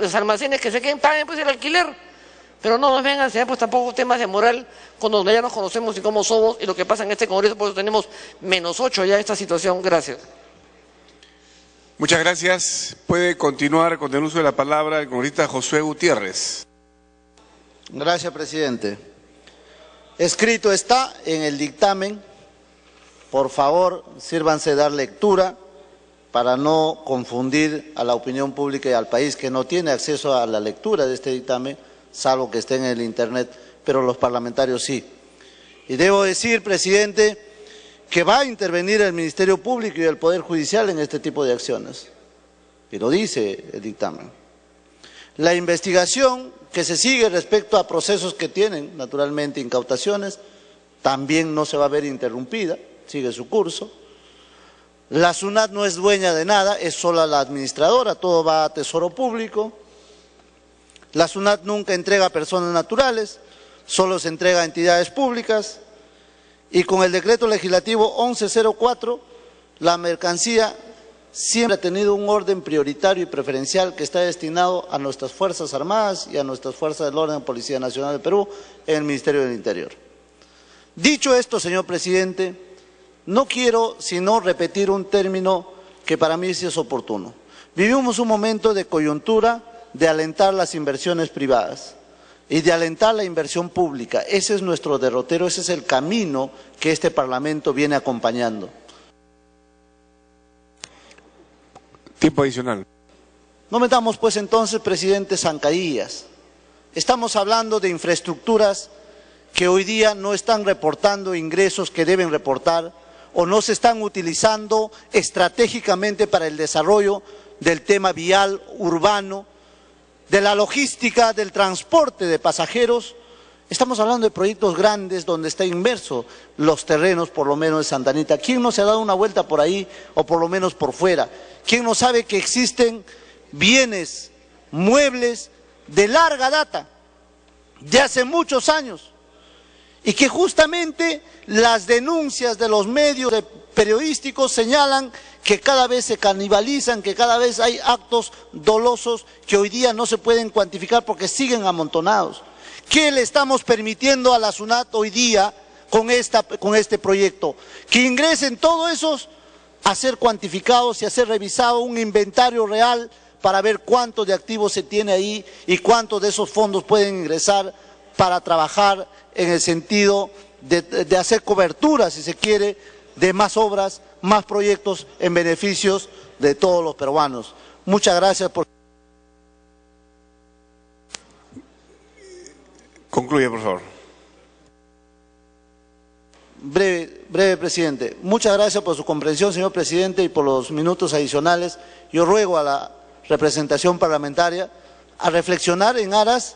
los almacenes que se queden, paguen pues el alquiler. Pero no nos vengan a enseñar pues tampoco temas de moral cuando ya nos conocemos y cómo somos y lo que pasa en este Congreso, por eso tenemos -8 ya esta situación. Gracias. Muchas gracias. Puede continuar con el uso de la palabra el congresista Josué Gutiérrez. Gracias, presidente. Escrito está en el dictamen. Por favor, sírvanse dar lectura para no confundir a la opinión pública y al país que no tiene acceso a la lectura de este dictamen, salvo que esté en el internet, pero los parlamentarios sí. Y debo decir, presidente, que va a intervenir el Ministerio Público y el Poder Judicial en este tipo de acciones. Y lo dice el dictamen. La investigación que se sigue respecto a procesos que tienen, naturalmente, incautaciones, también no se va a ver interrumpida, sigue su curso. La SUNAT no es dueña de nada, es sola la administradora, todo va a Tesoro Público. La SUNAT nunca entrega a personas naturales, solo se entrega a entidades públicas. Y con el decreto legislativo 1104, la mercancía siempre ha tenido un orden prioritario y preferencial que está destinado a nuestras Fuerzas Armadas y a nuestras Fuerzas del Orden, Policía Nacional del Perú, en el Ministerio del Interior. Dicho esto, señor presidente, no quiero sino repetir un término que para mí sí es oportuno. Vivimos un momento de coyuntura de alentar las inversiones privadas y de alentar la inversión pública. Ese es nuestro derrotero, ese es el camino que este Parlamento viene acompañando. Tiempo adicional. No metamos pues entonces, presidente, zancadillas. Estamos hablando de infraestructuras que hoy día no están reportando ingresos que deben reportar o no se están utilizando estratégicamente para el desarrollo del tema vial, urbano, de la logística, del transporte de pasajeros. Estamos hablando de proyectos grandes donde está inmerso los terrenos, por lo menos de Santa Anita. ¿Quién no se ha dado una vuelta por ahí o por lo menos por fuera? ¿Quién no sabe que existen bienes, muebles de larga data, de hace muchos años? Y que justamente las denuncias de los medios periodísticos señalan que cada vez se canibalizan, que cada vez hay actos dolosos que hoy día no se pueden cuantificar porque siguen amontonados. ¿Qué le estamos permitiendo a la SUNAT hoy día con este proyecto? Que ingresen todos esos a ser cuantificados y a ser revisado un inventario real para ver cuánto de activos se tiene ahí y cuántos de esos fondos pueden ingresar para trabajar en el sentido de hacer cobertura, si se quiere, de más obras, más proyectos en beneficios de todos los peruanos. Muchas gracias por... Concluye, por favor. Breve, presidente. Muchas gracias por su comprensión, señor presidente, y por los minutos adicionales. Yo ruego a la representación parlamentaria a reflexionar en aras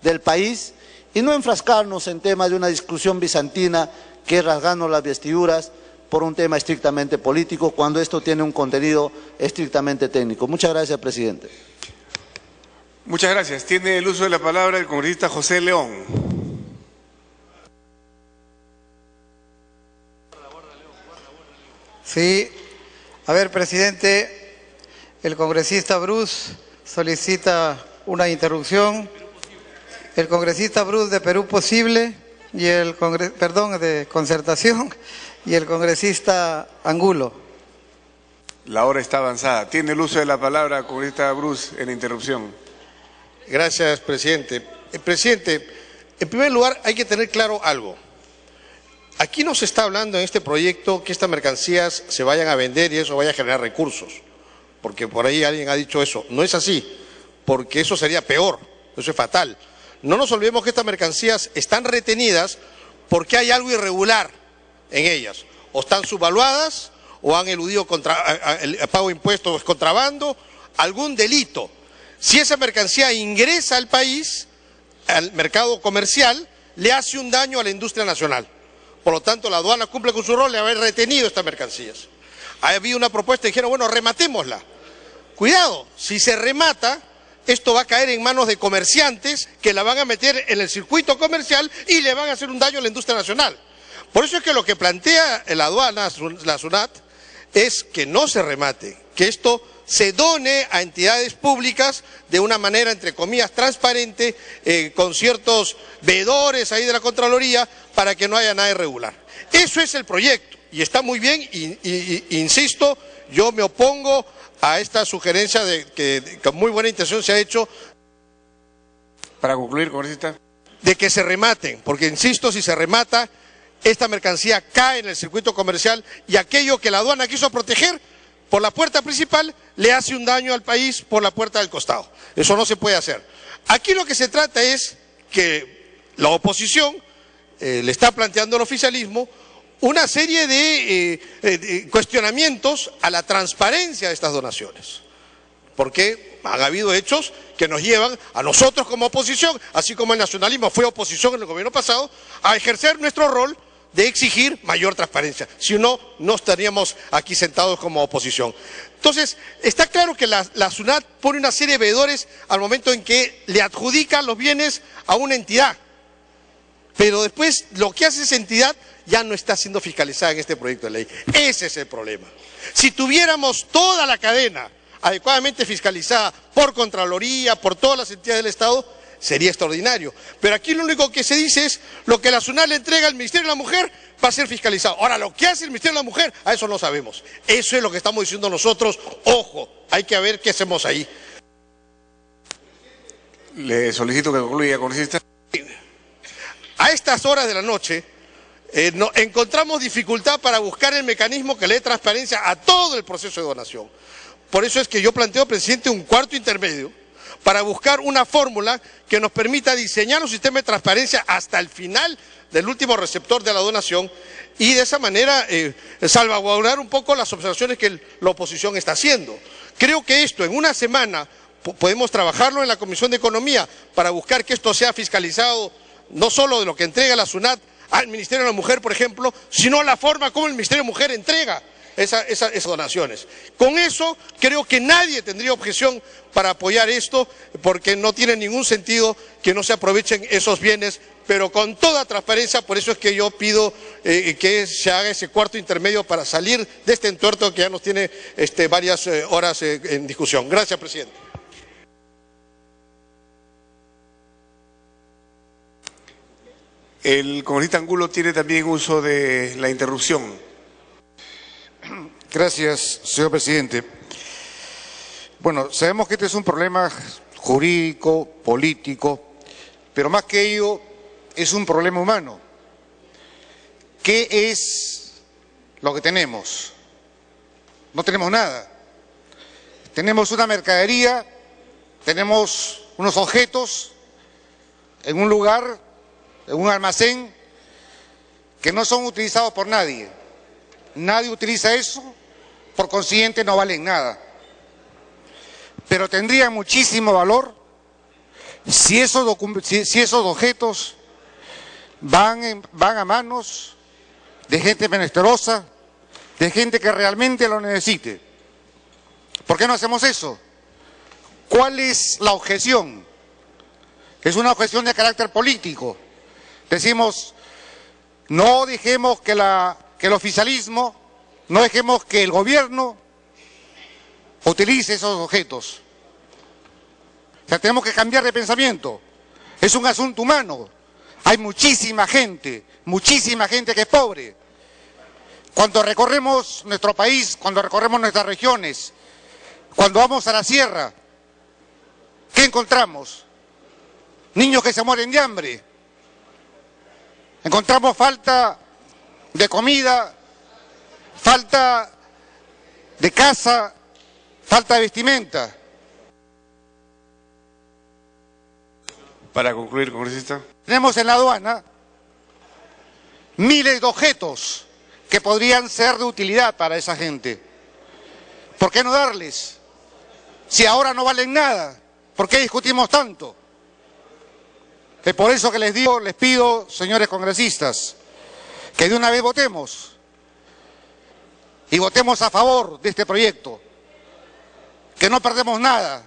del país y no enfrascarnos en temas de una discusión bizantina que es rasgarnos las vestiduras por un tema estrictamente político, cuando esto tiene un contenido estrictamente técnico. Muchas gracias, presidente. Muchas gracias. Tiene el uso de la palabra el congresista José León. Sí. A ver, presidente, el congresista Bruce solicita una interrupción. El congresista Bruce de Perú Posible y de Concertación y el congresista Angulo. La hora está avanzada. Tiene el uso de la palabra, congresista Bruce, en la interrupción. Gracias, presidente. Presidente, en primer lugar hay que tener claro algo. Aquí no se está hablando en este proyecto que estas mercancías se vayan a vender y eso vaya a generar recursos, porque por ahí alguien ha dicho eso. No es así, porque eso sería peor, eso es fatal. No nos olvidemos que estas mercancías están retenidas porque hay algo irregular en ellas. O están subvaluadas, o han eludido el pago de impuestos, contrabando, algún delito. Si esa mercancía ingresa al país, al mercado comercial, le hace un daño a la industria nacional. Por lo tanto, la aduana cumple con su rol de haber retenido estas mercancías. Había una propuesta y dijeron, bueno, rematémosla. Cuidado, si se remata, esto va a caer en manos de comerciantes que la van a meter en el circuito comercial y le van a hacer un daño a la industria nacional. Por eso es que lo que plantea la aduana, la SUNAT, es que no se remate, que esto se done a entidades públicas de una manera, entre comillas, transparente, con ciertos veedores ahí de la Contraloría, para que no haya nada irregular. Eso es el proyecto, y está muy bien, y insisto, yo me opongo a esta sugerencia de que con muy buena intención se ha hecho. Para concluir, congresista. De que se rematen, porque insisto, si se remata, esta mercancía cae en el circuito comercial y aquello que la aduana quiso proteger por la puerta principal le hace un daño al país por la puerta del costado. Eso no se puede hacer. Aquí lo que se trata es que la oposición le está planteando al oficialismo una serie de cuestionamientos a la transparencia de estas donaciones, porque han habido hechos que nos llevan a nosotros como oposición, así como el nacionalismo fue oposición en el gobierno pasado, a ejercer nuestro rol de exigir mayor transparencia. Si no, no estaríamos aquí sentados como oposición. Entonces, está claro que la SUNAT pone una serie de veedores al momento en que le adjudica los bienes a una entidad, pero después lo que hace esa entidad ya no está siendo fiscalizada en este proyecto de ley. Ese es el problema. Si tuviéramos toda la cadena adecuadamente fiscalizada por Contraloría, por todas las entidades del Estado, sería extraordinario. Pero aquí lo único que se dice es lo que la SUNAT le entrega al Ministerio de la Mujer va a ser fiscalizado. Ahora, lo que hace el Ministerio de la Mujer, a eso no sabemos. Eso es lo que estamos diciendo nosotros. Ojo, hay que ver qué hacemos ahí. Le solicito que concluya, congresista. A estas horas de la noche encontramos dificultad para buscar el mecanismo que le dé transparencia a todo el proceso de donación. Por eso es que yo planteo, presidente, un cuarto intermedio para buscar una fórmula que nos permita diseñar un sistema de transparencia hasta el final del último receptor de la donación y de esa manera salvaguardar un poco las observaciones que la oposición está haciendo. Creo que esto en una semana podemos trabajarlo en la Comisión de Economía para buscar que esto sea fiscalizado no solo de lo que entrega la SUNAT al Ministerio de la Mujer, por ejemplo, sino la forma como el Ministerio de la Mujer entrega esas donaciones. Con eso creo que nadie tendría objeción para apoyar esto, porque no tiene ningún sentido que no se aprovechen esos bienes, pero con toda transparencia. Por eso es que yo pido que se haga ese cuarto intermedio para salir de este entuerto que ya nos tiene varias horas en discusión. Gracias, presidente. El congresista Angulo tiene también uso de la interrupción. Gracias, señor presidente. Bueno, sabemos que este es un problema jurídico, político, pero más que ello es un problema humano. ¿Qué es lo que tenemos? No tenemos nada. Tenemos una mercadería, tenemos unos objetos en un lugar, en un almacén, que no son utilizados por nadie. Nadie utiliza eso, por consiguiente no valen nada. Pero tendría muchísimo valor si esos objetos van a manos de gente menesterosa, de gente que realmente lo necesite. ¿Por qué no hacemos eso? ¿Cuál es la objeción? Es una objeción de carácter político. Decimos, no dejemos que el oficialismo, no dejemos que el gobierno utilice esos objetos. O sea, tenemos que cambiar de pensamiento. Es un asunto humano. Hay muchísima gente que es pobre. Cuando recorremos nuestro país, cuando recorremos nuestras regiones, cuando vamos a la sierra, ¿qué encontramos? Niños que se mueren de hambre. Encontramos falta de comida, falta de casa, falta de vestimenta. Para concluir, congresista. Tenemos en la aduana miles de objetos que podrían ser de utilidad para esa gente. ¿Por qué no darles? Si ahora no valen nada, ¿por qué discutimos tanto? Es por eso que les pido, señores congresistas, que de una vez votemos. Y votemos a favor de este proyecto. Que no perdemos nada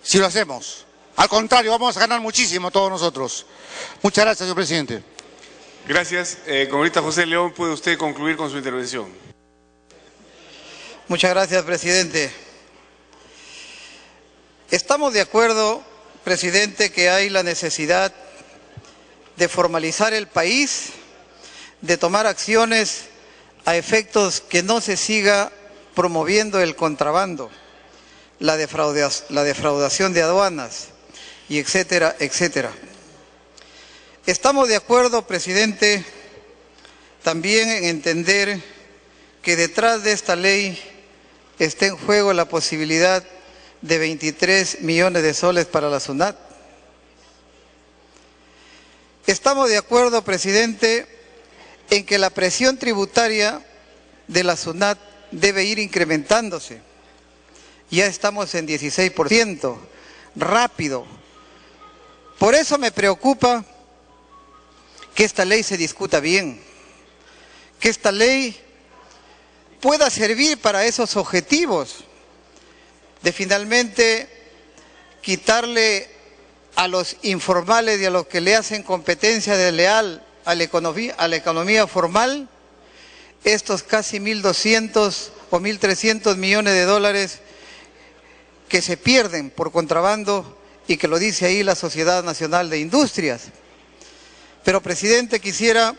si lo hacemos. Al contrario, vamos a ganar muchísimo todos nosotros. Muchas gracias, señor presidente. Gracias. Congresista José León, ¿puede usted concluir con su intervención? Muchas gracias, presidente. Estamos de acuerdo, presidente, que hay la necesidad de formalizar el país, de tomar acciones a efectos que no se siga promoviendo el contrabando, la defraudación de aduanas, y etcétera, etcétera. Estamos de acuerdo, presidente, también en entender que detrás de esta ley está en juego la posibilidad de 23 millones de soles para la SUNAT. Estamos de acuerdo, presidente, en que la presión tributaria de la SUNAT debe ir incrementándose. Ya estamos en 16%, rápido. Por eso me preocupa que esta ley se discuta bien, que esta ley pueda servir para esos objetivos de finalmente quitarle a los informales y a los que le hacen competencia desleal a la economía formal estos casi 1.200 o 1.300 millones de dólares que se pierden por contrabando y que lo dice ahí la Sociedad Nacional de Industrias. Pero, presidente, quisiera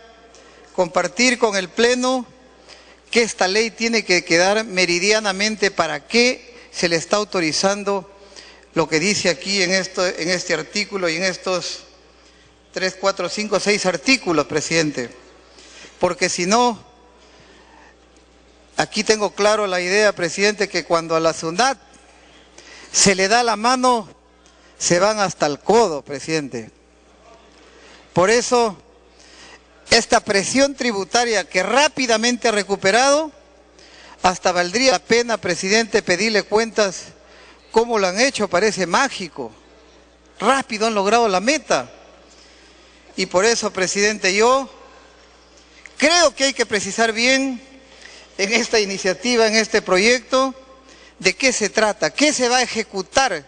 compartir con el Pleno que esta ley tiene que quedar meridianamente para qué se le está autorizando lo que dice aquí en este artículo y en estos 3, 4, 5, 6 artículos, presidente. Porque si no, aquí tengo claro la idea, presidente, que cuando a la SUNAT se le da la mano, se van hasta el codo, presidente. Por eso, esta presión tributaria que rápidamente ha recuperado, hasta valdría la pena, presidente, pedirle cuentas cómo lo han hecho, parece mágico. Rápido han logrado la meta. Y por eso, presidente, yo creo que hay que precisar bien en esta iniciativa, en este proyecto, de qué se trata, qué se va a ejecutar,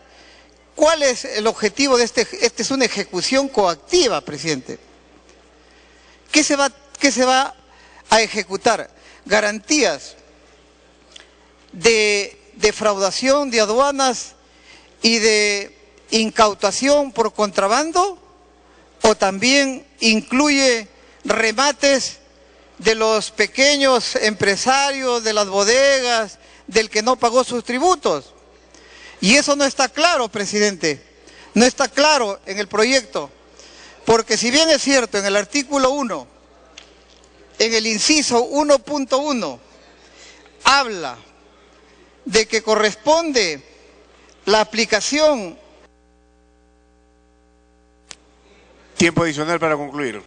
cuál es el objetivo de este es una ejecución coactiva, presidente. ¿Qué se va a ejecutar? Garantías de defraudación de aduanas y de incautación por contrabando, o también incluye remates de los pequeños empresarios, de las bodegas, del que no pagó sus tributos. Y eso no está claro, presidente, no está claro en el proyecto, porque si bien es cierto, en el artículo 1, en el inciso 1.1, habla de que corresponde la aplicación. Tiempo adicional para concluir.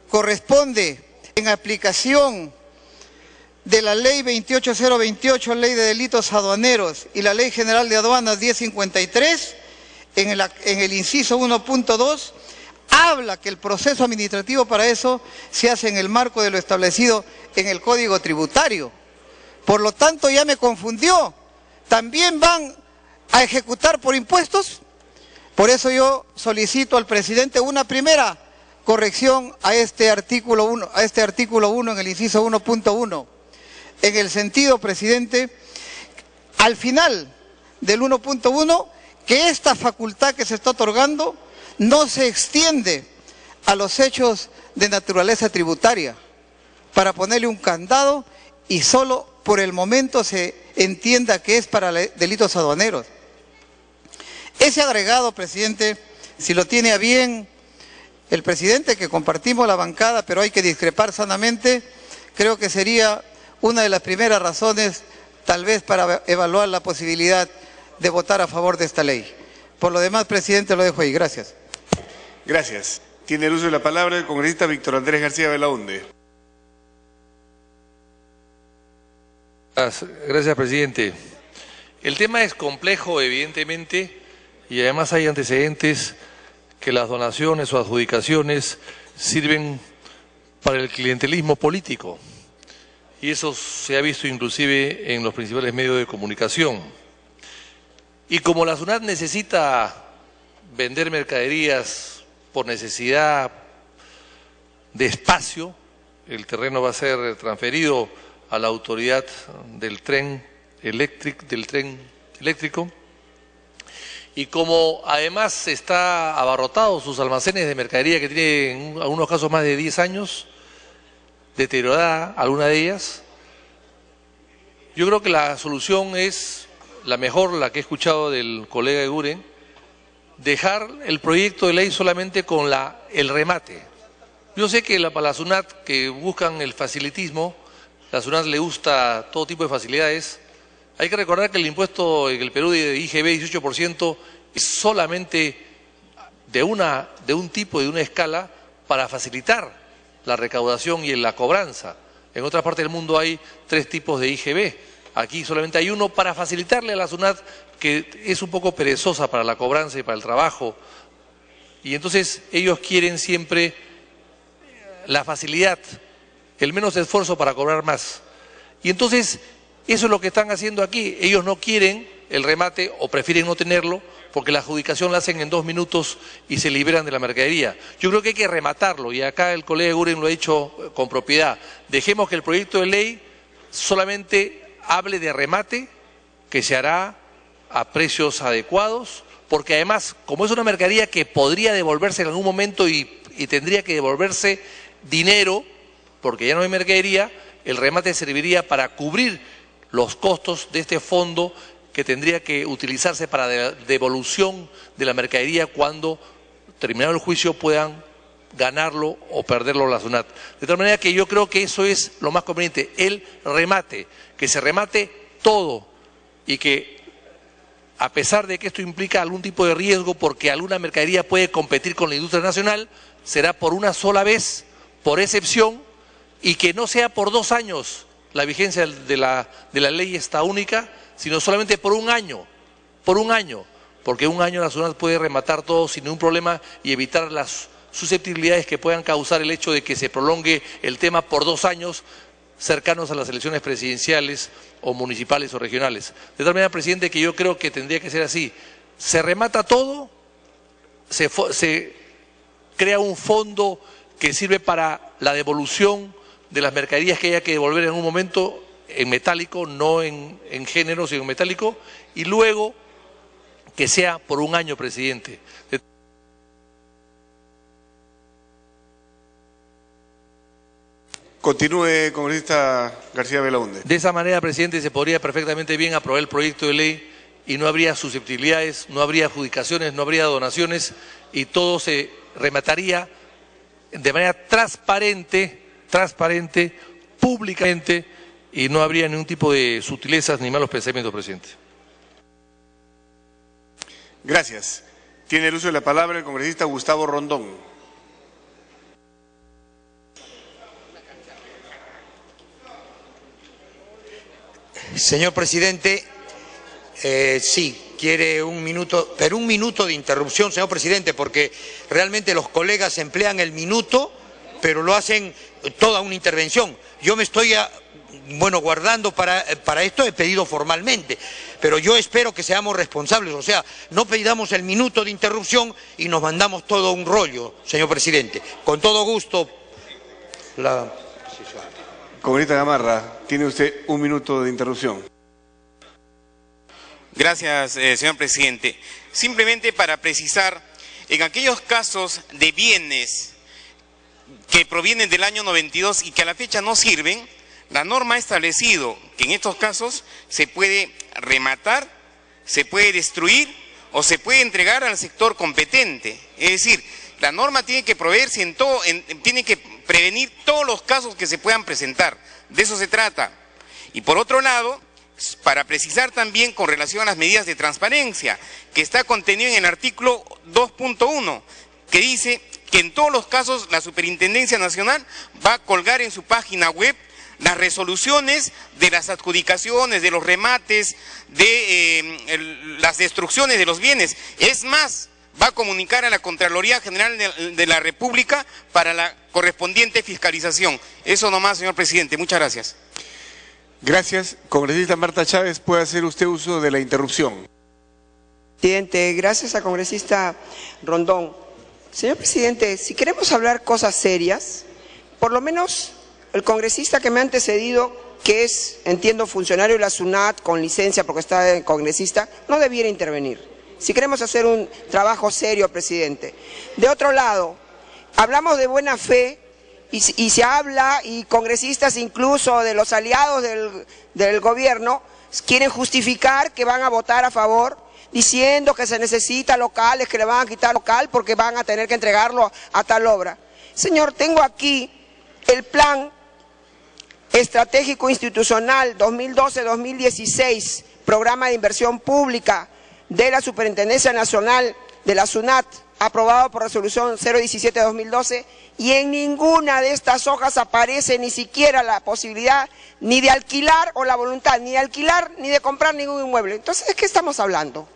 Corresponde en aplicación de la ley 28028, ley de delitos aduaneros, y la ley general de aduanas 1053, en el inciso 1.2, habla que el proceso administrativo para eso se hace en el marco de lo establecido en el Código Tributario. Por lo tanto, ya me confundió. ¿También van a ejecutar por impuestos? Por eso yo solicito al presidente una primera corrección a este artículo 1 en el inciso 1.1. En el sentido, presidente, al final del 1.1, que esta facultad que se está otorgando no se extiende a los hechos de naturaleza tributaria, para ponerle un candado y solo por el momento se entienda que es para delitos aduaneros. Ese agregado, presidente, si lo tiene a bien el presidente, que compartimos la bancada, pero hay que discrepar sanamente, creo que sería una de las primeras razones, tal vez, para evaluar la posibilidad de votar a favor de esta ley. Por lo demás, presidente, lo dejo ahí. Gracias. Gracias. Tiene el uso de la palabra el congresista Víctor Andrés García Belaunde. Gracias, presidente. El tema es complejo, evidentemente, y además hay antecedentes que las donaciones o adjudicaciones sirven para el clientelismo político. Y eso se ha visto inclusive en los principales medios de comunicación. Y como la SUNAT necesita vender mercaderías por necesidad de espacio, el terreno va a ser transferido a la autoridad del tren eléctrico, y como además está abarrotado sus almacenes de mercadería que tiene en algunos casos más de 10 años, deteriorada alguna de ellas, yo creo que la solución es la mejor, la que he escuchado del colega Eguren, dejar el proyecto de ley solamente con el remate. Yo sé que para la SUNAT, que buscan el facilitismo, la SUNAT le gusta todo tipo de facilidades. Hay que recordar que el impuesto en el Perú de IGB 18% es solamente de un tipo, de una escala, para facilitar la recaudación y la cobranza. En otras partes del mundo hay 3 tipos de IGB. Aquí solamente hay uno para facilitarle a la SUNAT, que es un poco perezosa para la cobranza y para el trabajo. Y entonces ellos quieren siempre la facilidad, el menos esfuerzo para cobrar más. Y entonces eso es lo que están haciendo aquí. Ellos no quieren el remate o prefieren no tenerlo porque la adjudicación la hacen en 2 minutos y se liberan de la mercadería. Yo creo que hay que rematarlo, y acá el colega Eguren lo ha dicho con propiedad. Dejemos que el proyecto de ley solamente hable de remate, que se hará a precios adecuados, porque además, como es una mercadería que podría devolverse en algún momento y tendría que devolverse dinero, porque ya no hay mercadería, el remate serviría para cubrir los costos de este fondo que tendría que utilizarse para devolución de la mercadería cuando, terminado el juicio, puedan ganarlo o perderlo la SUNAT. De tal manera que yo creo que eso es lo más conveniente, el remate, que se remate todo, y que a pesar de que esto implica algún tipo de riesgo porque alguna mercadería puede competir con la industria nacional, será por una sola vez, por excepción, y que no sea por 2 años la vigencia de la ley esta única, sino solamente por un año, porque un año la SUNAT puede rematar todo sin ningún problema y evitar las susceptibilidades que puedan causar el hecho de que se prolongue el tema por 2 años cercanos a las elecciones presidenciales o municipales o regionales. De tal manera, presidente, que yo creo que tendría que ser así. Se remata todo, se crea un fondo que sirve para la devolución de las mercaderías que haya que devolver en un momento en metálico, no en género, sino en metálico, y luego que sea por un año, presidente. Continúe, congresista García Belaunde. De esa manera, presidente, se podría perfectamente bien aprobar el proyecto de ley y no habría susceptibilidades, no habría adjudicaciones, no habría donaciones, y todo se remataría de manera transparente, públicamente, y no habría ningún tipo de sutilezas ni malos pensamientos, presidente. Gracias. Tiene el uso de la palabra el congresista Gustavo Rondón. Señor presidente, sí, quiere un minuto, pero un minuto de interrupción, señor presidente, porque realmente los colegas emplean el minuto, pero lo hacen toda una intervención. Yo me estoy, guardando para esto, he pedido formalmente, pero yo espero que seamos responsables, o sea, no pedamos el minuto de interrupción y nos mandamos todo un rollo, señor presidente. Con todo gusto, Congresista Gamarra, tiene usted un minuto de interrupción. Gracias, señor presidente. Simplemente para precisar, en aquellos casos de bienes que provienen del año 92 y que a la fecha no sirven, la norma ha establecido que en estos casos se puede rematar, se puede destruir o se puede entregar al sector competente. Es decir, la norma tiene que proveerse tiene que prevenir todos los casos que se puedan presentar. De eso se trata. Y por otro lado, para precisar también con relación a las medidas de transparencia, que está contenido en el artículo 2.1, que dice que en todos los casos la Superintendencia Nacional va a colgar en su página web las resoluciones de las adjudicaciones, de los remates, de las destrucciones de los bienes. Es más, va a comunicar a la Contraloría General de la República para la correspondiente fiscalización. Eso nomás, señor presidente. Muchas gracias. Gracias. Congresista Marta Chávez, puede hacer usted uso de la interrupción. Presidente, gracias al congresista Rondón. Señor presidente, si queremos hablar cosas serias, por lo menos el congresista que me ha antecedido que es, entiendo, funcionario de la SUNAT con licencia porque está congresista, no debiera intervenir. Si queremos hacer un trabajo serio, presidente. De otro lado, hablamos de buena fe y se habla, y congresistas incluso de los aliados del gobierno quieren justificar que van a votar a favor, diciendo que se necesita locales, que le van a quitar local porque van a tener que entregarlo a tal obra. Señor, tengo aquí el plan estratégico institucional 2012-2016, programa de inversión pública de la Superintendencia Nacional de la SUNAT, aprobado por resolución 017-2012, y en ninguna de estas hojas aparece ni siquiera la posibilidad ni de alquilar, o la voluntad ni de alquilar ni de comprar ningún inmueble. Entonces, ¿de qué estamos hablando?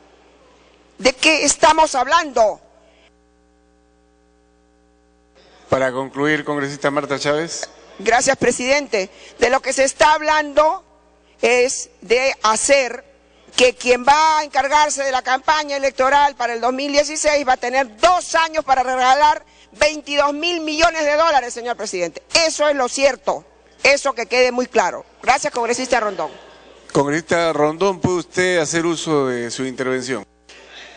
¿De qué estamos hablando? Para concluir, congresista Marta Chávez. Gracias, presidente. De lo que se está hablando es de hacer que quien va a encargarse de la campaña electoral para el 2016 va a tener 2 años para regalar 22.000 millones de dólares, señor presidente. Eso es lo cierto. Eso que quede muy claro. Gracias, congresista Rondón. Congresista Rondón, ¿puede usted hacer uso de su intervención?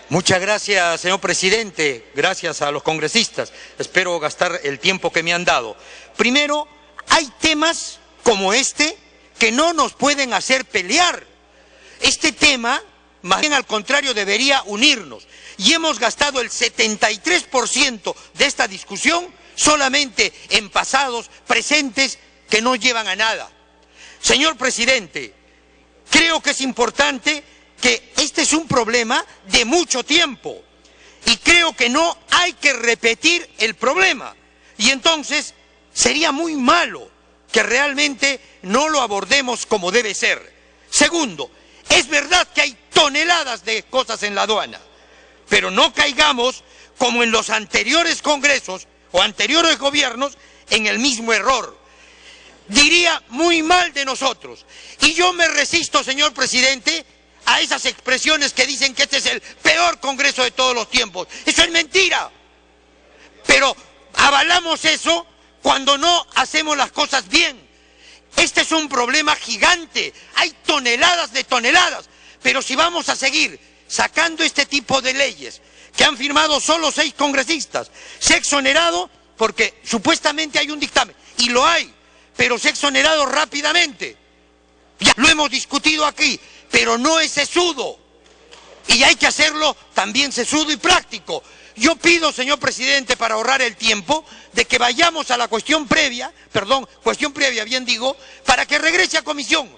Muchas gracias, señor presidente. Gracias a los congresistas. Espero gastar el tiempo que me han dado. Primero, hay temas como este que no nos pueden hacer pelear. Este tema, más bien al contrario, debería unirnos. Y hemos gastado el 73% de esta discusión solamente en pasados, presentes, que no llevan a nada. Señor presidente, creo que es importante que este es un problema de mucho tiempo. Y creo que no hay que repetir el problema. Y entonces sería muy malo que realmente no lo abordemos como debe ser. Segundo, es verdad que hay toneladas de cosas en la aduana, pero no caigamos, como en los anteriores congresos o anteriores gobiernos, en el mismo error. Diría muy mal de nosotros. Y yo me resisto, señor presidente, a esas expresiones que dicen que este es el peor congreso de todos los tiempos. Eso es mentira. Pero avalamos eso cuando no hacemos las cosas bien. Este es un problema gigante, hay toneladas de toneladas, pero si vamos a seguir sacando este tipo de leyes que han firmado solo 6 congresistas, se ha exonerado porque supuestamente hay un dictamen, y lo hay, pero se ha exonerado rápidamente. Ya lo hemos discutido aquí, pero no es sesudo, y hay que hacerlo también sesudo y práctico. Yo pido, señor presidente, para ahorrar el tiempo, de que vayamos a la cuestión previa, bien digo, para que regrese a comisión.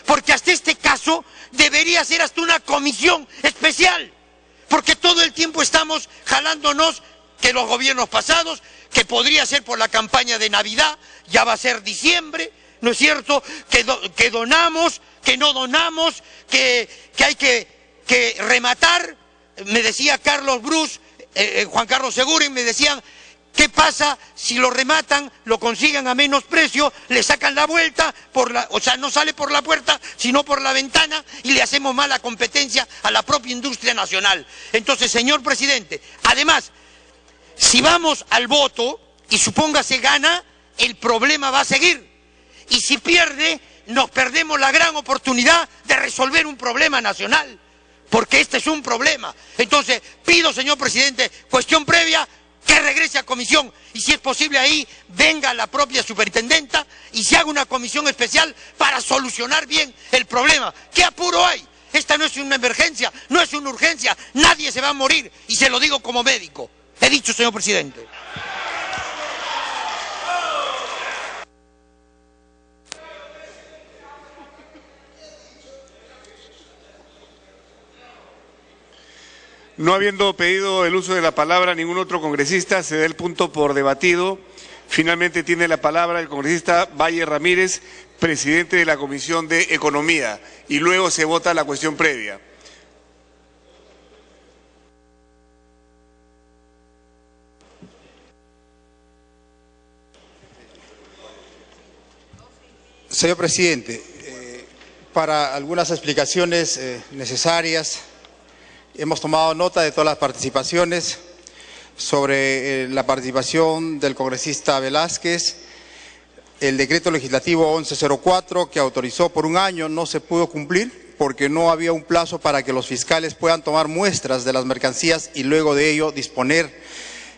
Porque hasta este caso debería ser hasta una comisión especial. Porque todo el tiempo estamos jalándonos que los gobiernos pasados, que podría ser por la campaña de Navidad, ya va a ser diciembre, ¿no es cierto? Que donamos, que no donamos, que hay que rematar. Me decía Carlos Bruce, Juan Carlos Seguren, me decían, ¿qué pasa si lo rematan, lo consiguen a menos precio, le sacan la vuelta, o sea, no sale por la puerta, sino por la ventana, y le hacemos mala competencia a la propia industria nacional? Entonces, señor presidente, además, si vamos al voto, y supóngase gana, el problema va a seguir. Y si pierde, nos perdemos la gran oportunidad de resolver un problema nacional. Porque este es un problema. Entonces, pido, señor presidente, cuestión previa, que regrese a comisión. Y si es posible ahí, venga la propia superintendenta y se haga una comisión especial para solucionar bien el problema. ¿Qué apuro hay? Esta no es una emergencia, no es una urgencia. Nadie se va a morir. Y se lo digo como médico. He dicho, señor presidente. No habiendo pedido el uso de la palabra a ningún otro congresista, se da el punto por debatido. Finalmente tiene la palabra el congresista Valle Ramírez, presidente de la Comisión de Economía, y luego se vota la cuestión previa. Señor presidente, para algunas explicaciones necesarias, hemos tomado nota de todas las participaciones. Sobre la participación del congresista Velázquez, el decreto legislativo 1104 que autorizó por un año no se pudo cumplir porque no había un plazo para que los fiscales puedan tomar muestras de las mercancías y luego de ello disponer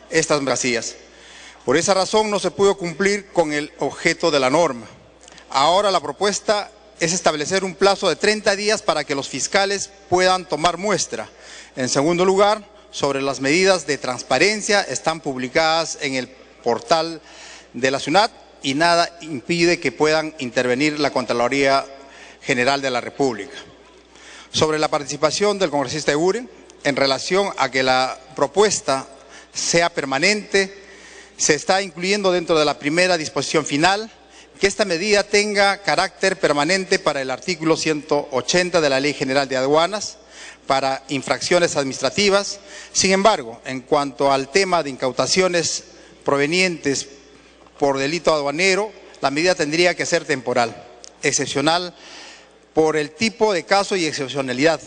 estas mercancías. Por esa razón no se pudo cumplir con el objeto de la norma. Ahora la propuesta es establecer un plazo de 30 días para que los fiscales puedan tomar muestra. En segundo lugar, sobre las medidas de transparencia están publicadas en el portal de la SUNAT y nada impide que puedan intervenir la Contraloría General de la República. Sobre la participación del congresista Eguren, en relación a que la propuesta sea permanente, se está incluyendo dentro de la primera disposición final que esta medida tenga carácter permanente para el artículo 180 de la Ley General de Aduanas, para infracciones administrativas. Sin embargo, en cuanto al tema de incautaciones provenientes por delito aduanero, la medida tendría que ser temporal, excepcional por el tipo de caso y excepcionalidad.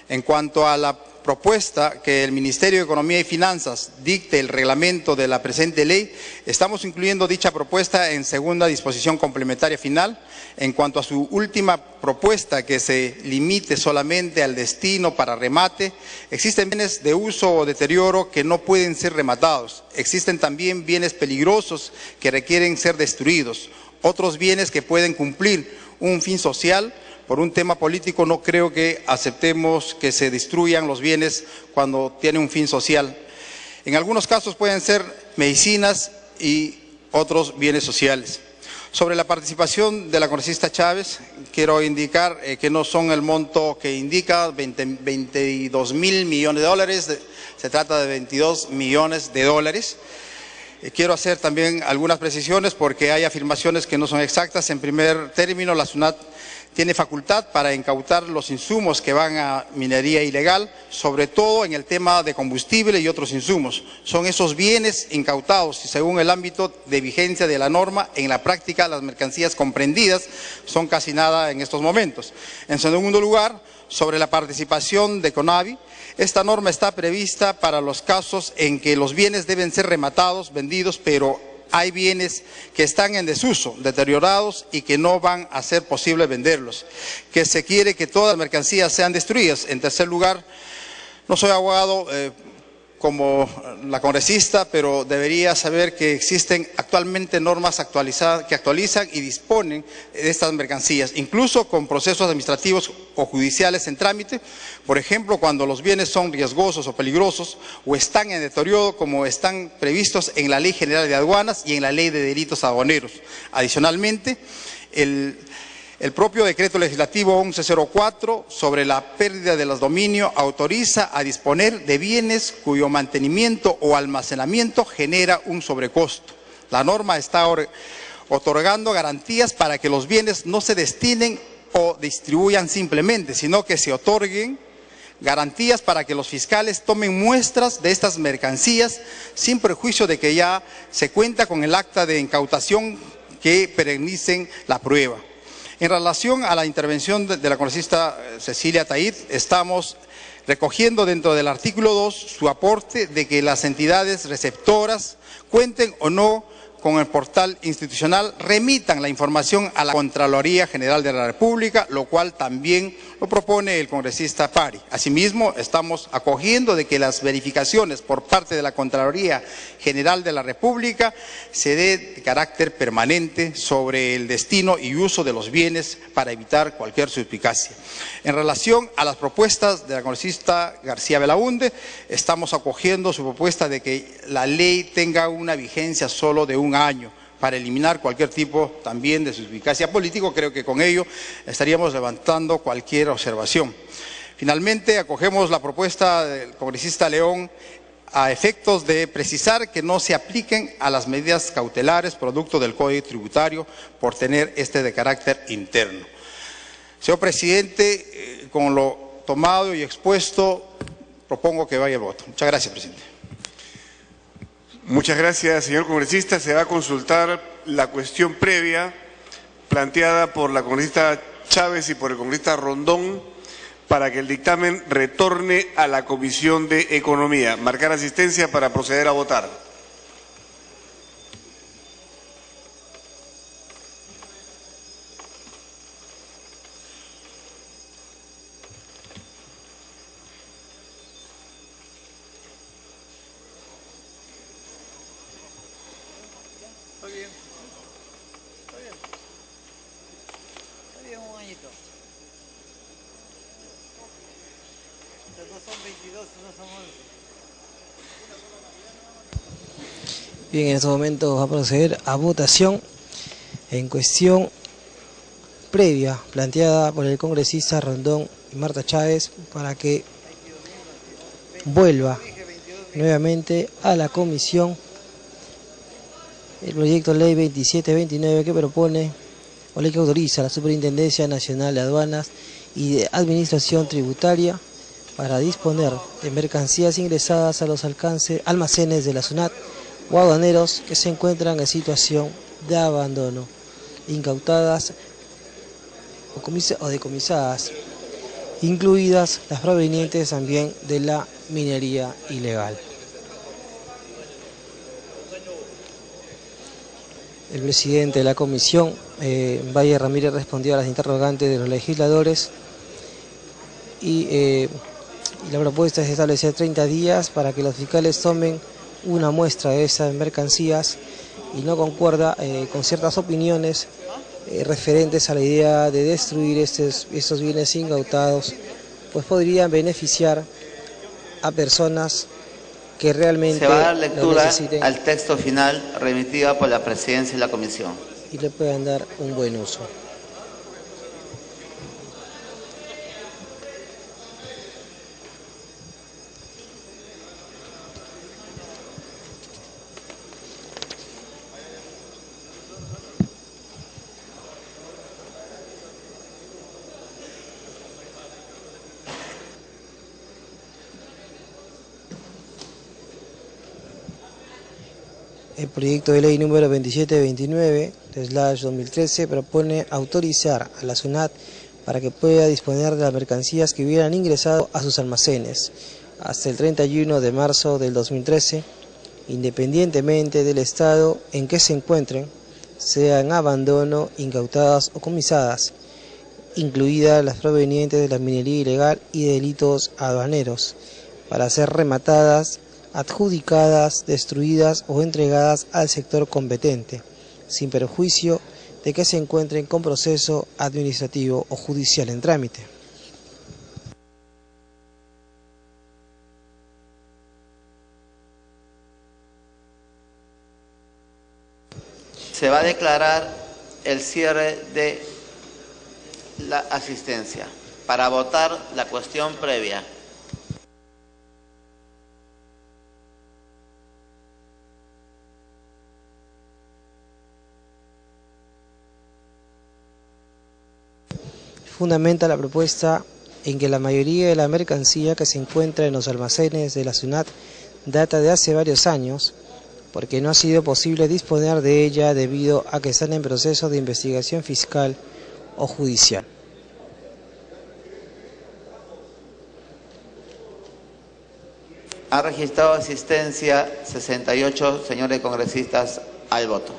En cuanto a la propuesta que el Ministerio de Economía y Finanzas dicte el reglamento de la presente ley, estamos incluyendo dicha propuesta en segunda disposición complementaria final. En cuanto a su última propuesta, que se limite solamente al destino para remate, existen bienes de uso o deterioro que no pueden ser rematados. Existen también bienes peligrosos que requieren ser destruidos. Otros bienes que pueden cumplir un fin social. Por un tema político no creo que aceptemos que se destruyan los bienes cuando tienen un fin social. En algunos casos pueden ser medicinas y otros bienes sociales. Sobre la participación de la congresista Chávez, quiero indicar que no son el monto que indica, 22 mil millones de dólares, se trata de 22 millones de dólares. Quiero hacer también algunas precisiones porque hay afirmaciones que no son exactas. En primer término, la SUNAT tiene facultad para incautar los insumos que van a minería ilegal, sobre todo en el tema de combustible y otros insumos. Son esos bienes incautados y según el ámbito de vigencia de la norma, en la práctica las mercancías comprendidas son casi nada en estos momentos. En segundo lugar, sobre la participación de CONAVI, esta norma está prevista para los casos en que los bienes deben ser rematados, vendidos, pero hay bienes que están en desuso, deteriorados y que no van a ser posible venderlos, que se quiere que todas las mercancías sean destruidas. En tercer lugar, no soy abogado como la congresista, pero debería saber que existen actualmente normas actualizadas que actualizan y disponen de estas mercancías, incluso con procesos administrativos o judiciales en trámite, por ejemplo, cuando los bienes son riesgosos o peligrosos o están en deterioro, como están previstos en la Ley General de Aduanas y en la Ley de Delitos Aduaneros. Adicionalmente, el propio decreto legislativo 1104 sobre la pérdida de los dominios autoriza a disponer de bienes cuyo mantenimiento o almacenamiento genera un sobrecosto. La norma está otorgando garantías para que los bienes no se destinen o distribuyan simplemente, sino que se otorguen garantías para que los fiscales tomen muestras de estas mercancías sin perjuicio de que ya se cuenta con el acta de incautación que perennicen la prueba. En relación a la intervención de la congresista Cecilia Taid, estamos recogiendo dentro del artículo 2 su aporte de que las entidades receptoras cuenten o no con el portal institucional, remitan la información a la Contraloría General de la República, lo cual también lo propone el congresista Pari. Asimismo, estamos acogiendo de que las verificaciones por parte de la Contraloría General de la República se dé de carácter permanente sobre el destino y uso de los bienes para evitar cualquier suspicacia. En relación a las propuestas de la congresista García Belaunde, estamos acogiendo su propuesta de que la ley tenga una vigencia solo de un año para eliminar cualquier tipo también de suspicacia político. Creo que con ello estaríamos levantando cualquier observación. Finalmente, acogemos la propuesta del congresista León a efectos de precisar que no se apliquen a las medidas cautelares producto del Código Tributario por tener de carácter interno. Señor presidente, con lo tomado y expuesto, propongo que vaya el voto. Muchas gracias, presidente. Muchas gracias, señor congresista. Se va a consultar la cuestión previa planteada por la congresista Chávez y por el congresista Rondón para que el dictamen retorne a la Comisión de Economía. Marcar asistencia para proceder a votar. un añito. No son 22, no son 11. Bien, en estos momentos va a proceder a votación en cuestión previa planteada por el congresista Rondón y Marta Chávez para que vuelva nuevamente a la comisión el proyecto de ley 2729 que propone o ley que autoriza a la Superintendencia Nacional de Aduanas y de Administración Tributaria para disponer de mercancías ingresadas a los almacenes de la SUNAT o aduaneros que se encuentran en situación de abandono, incautadas o decomisadas, incluidas las provenientes también de la minería ilegal. El presidente de la comisión, Valle Ramírez, respondió a las interrogantes de los legisladores y la propuesta es establecer 30 días para que los fiscales tomen una muestra de esas mercancías y no concuerda con ciertas opiniones referentes a la idea de destruir estos bienes incautados, pues podrían beneficiar a personas que realmente se va a dar lectura necesiten al texto final remitido por la presidencia de la comisión y le puedan dar un buen uso. El proyecto de ley número 2729/2013 propone autorizar a la SUNAT para que pueda disponer de las mercancías que hubieran ingresado a sus almacenes hasta el 31 de marzo del 2013, independientemente del estado en que se encuentren, sean en abandono, incautadas o comisadas, incluidas las provenientes de la minería ilegal y de delitos aduaneros, para ser rematadas, adjudicadas, destruidas o entregadas al sector competente, sin perjuicio de que se encuentren con proceso administrativo o judicial en trámite. Se va a declarar el cierre de la asistencia para votar la cuestión previa. Fundamenta la propuesta en que la mayoría de la mercancía que se encuentra en los almacenes de la SUNAT data de hace varios años, porque no ha sido posible disponer de ella debido a que están en proceso de investigación fiscal o judicial. Ha registrado asistencia 68 señores congresistas al voto.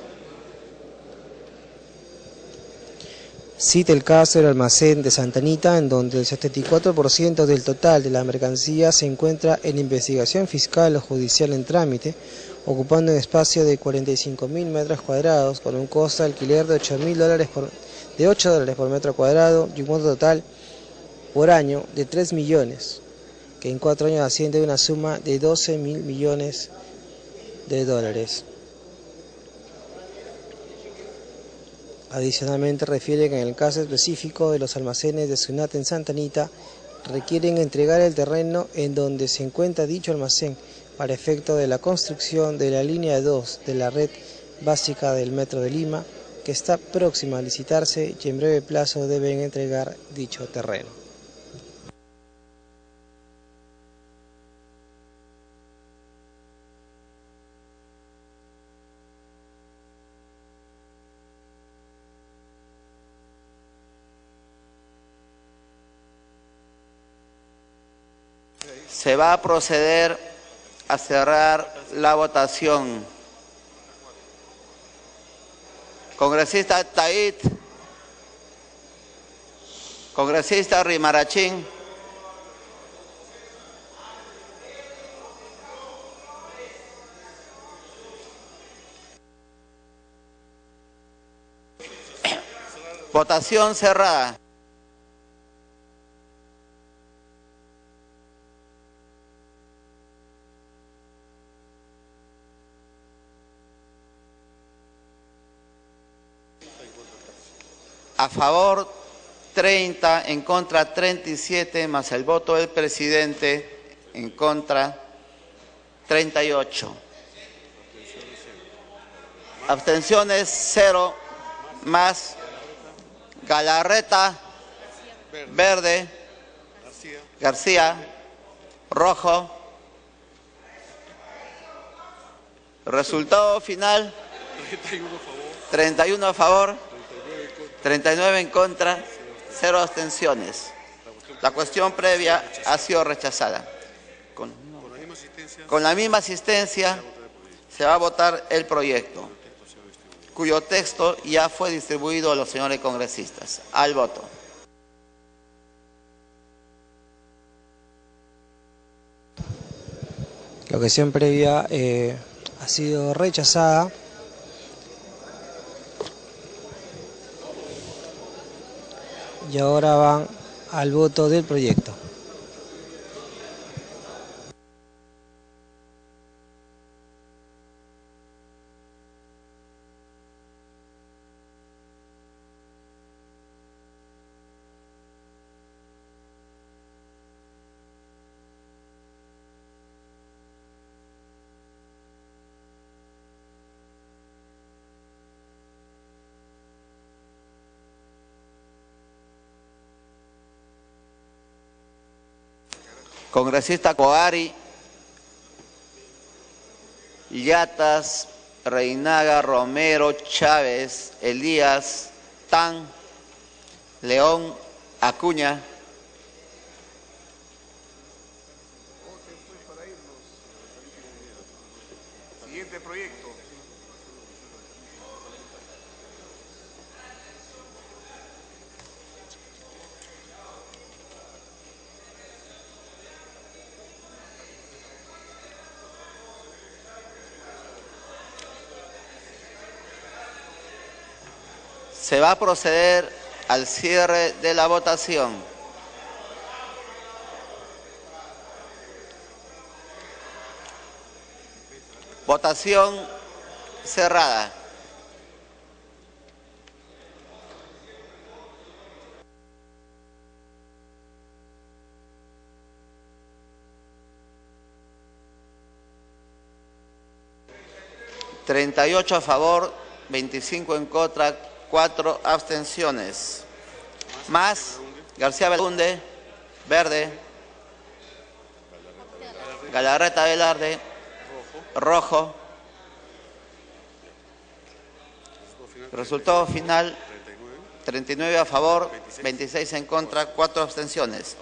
Cita el caso del almacén de Santa Anita, en donde el 74% del total de la mercancía se encuentra en investigación fiscal o judicial en trámite, ocupando un espacio de 45.000 metros cuadrados, con un costo de alquiler de $8 por metro cuadrado y un monto total por año de 3 millones, que en 4 años asciende a una suma de 12.000 millones de dólares. Adicionalmente refiere que en el caso específico de los almacenes de SUNAT en Santa Anita, requieren entregar el terreno en donde se encuentra dicho almacén para efecto de la construcción de la línea 2 de la red básica del Metro de Lima, que está próxima a licitarse y en breve plazo deben entregar dicho terreno. Se va a proceder a cerrar la votación. Congresista Tait, congresista Rimarachín, Votación cerrada. A favor 30, en contra 37, más el voto del presidente, en contra 38. Abstenciones 0, más Galarreta, verde, García, rojo. Resultado final, 31 a favor, 39 en contra, 0 abstenciones. La cuestión previa ha sido rechazada. Con la misma asistencia se va a votar el proyecto, cuyo texto ya fue distribuido a los señores congresistas. Al voto. La cuestión previa ha sido rechazada. Y ahora van al voto del proyecto. Congresista Coari, Llatas, Reinaga, Romero, Chávez, Elías, Tan, León, Acuña. Siguiente proyecto. Se va a proceder al cierre de la votación. Votación cerrada. (38 a favor, 25 en contra, 4 abstenciones). Más García Belunde, verde. Galarreta Velarde, rojo. Resultado final, 39 a favor, 26 en contra, 4 abstenciones.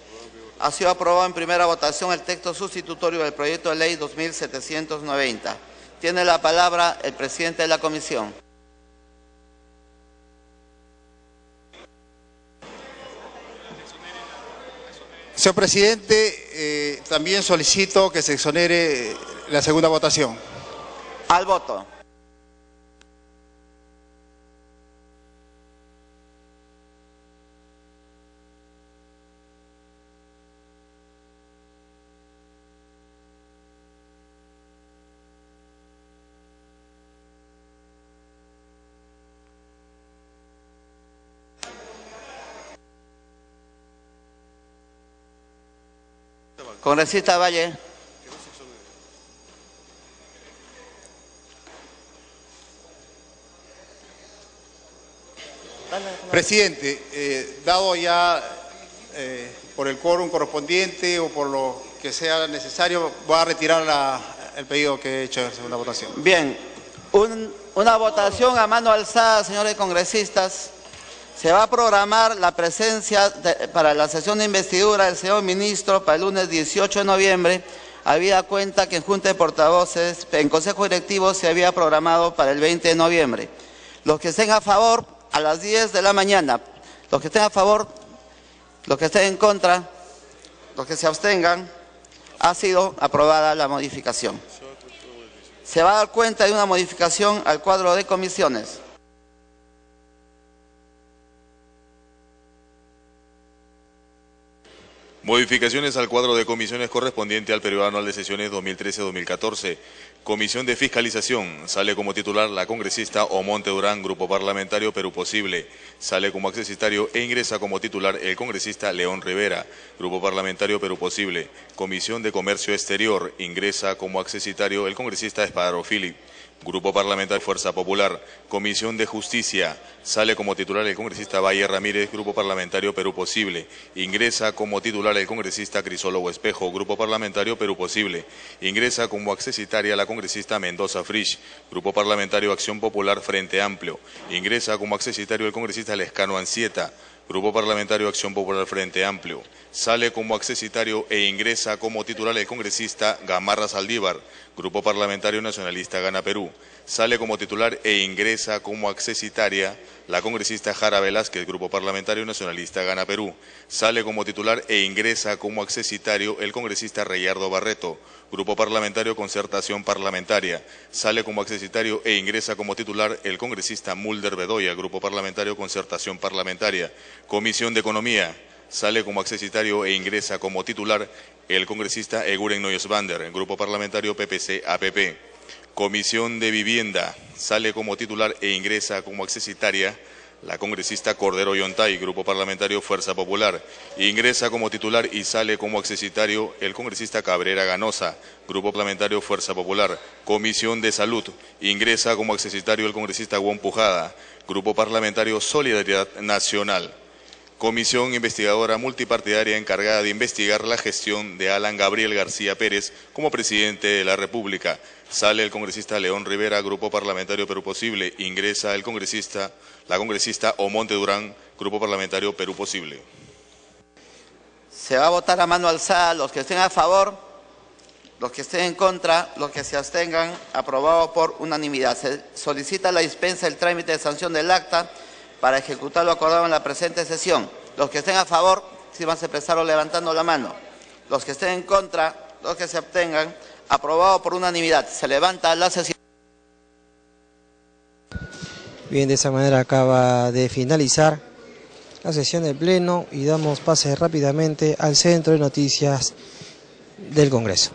Ha sido aprobado en primera votación el texto sustitutorio del proyecto de ley 2790. Tiene la palabra el presidente de la comisión. Señor presidente, también solicito que se exonere la segunda votación. Al voto. Congresista Valle. Presidente, dado ya por el quórum correspondiente o por lo que sea necesario, voy a retirar el pedido que he hecho en segunda votación. Bien, una votación a mano alzada, señores congresistas. Se va a programar la presencia para la sesión de investidura del señor ministro para el lunes 18 de noviembre, habida cuenta que en Junta de Portavoces, en Consejo Directivo se había programado para el 20 de noviembre. Los que estén a favor, a las 10 de la mañana. Los que estén a favor, los que estén en contra, los que se abstengan, ha sido aprobada la modificación. Se va a dar cuenta de una modificación al cuadro de comisiones. Modificaciones al cuadro de comisiones correspondiente al periodo anual de sesiones 2013-2014. Comisión de Fiscalización. Sale como titular la congresista Omonte Durán, Grupo Parlamentario Perú Posible. Sale como accesitario e ingresa como titular el congresista León Rivera, Grupo Parlamentario Perú Posible. Comisión de Comercio Exterior. Ingresa como accesitario el congresista Espadaro Philip, Grupo Parlamentario Fuerza Popular. Comisión de Justicia. Sale como titular el congresista Valle Ramírez, Grupo Parlamentario Perú Posible. Ingresa como titular el congresista Crisólogo Espejo, Grupo Parlamentario Perú Posible. Ingresa como accesitaria la congresista Mendoza Frisch, Grupo Parlamentario Acción Popular Frente Amplio. Ingresa como accesitario el congresista Lescano Ancieta, Grupo Parlamentario Acción Popular Frente Amplio. Sale como accesitario e ingresa como titular el congresista Gamarra Saldívar, Grupo Parlamentario Nacionalista Gana Perú. Sale como titular e ingresa como accesitaria la congresista Jara Velázquez, Grupo Parlamentario Nacionalista Gana Perú. Sale como titular e ingresa como accesitario el congresista Reyardo Barreto, Grupo Parlamentario Concertación Parlamentaria. Sale como accesitario e ingresa como titular el congresista Mulder Bedoya, Grupo Parlamentario Concertación Parlamentaria. Comisión de Economía. Sale como accesitario e ingresa como titular el congresista Eguren Noyesvander, Grupo Parlamentario PPC-APP. Comisión de Vivienda. Sale como titular e ingresa como accesitaria la congresista Cordero Yontay, Grupo Parlamentario Fuerza Popular. Ingresa como titular y sale como accesitario el congresista Cabrera Ganosa, Grupo Parlamentario Fuerza Popular. Comisión de Salud. Ingresa como accesitario el congresista Juan Pujada, Grupo Parlamentario Solidaridad Nacional. Comisión investigadora multipartidaria encargada de investigar la gestión de Alan Gabriel García Pérez como presidente de la República. Sale el congresista León Rivera, Grupo Parlamentario Perú Posible. Ingresa la congresista Omonte Durán, Grupo Parlamentario Perú Posible. Se va a votar a mano alzada. Los que estén a favor, los que estén en contra, los que se abstengan, aprobado por unanimidad. Se solicita la dispensa del trámite de sanción del acta para ejecutar lo acordado en la presente sesión. Los que estén a favor, sírvanse expresarlo levantando la mano. Los que estén en contra, los que se abstengan, aprobado por unanimidad. Se levanta la sesión. Bien, de esa manera acaba de finalizar la sesión del Pleno y damos pase rápidamente al centro de noticias del Congreso.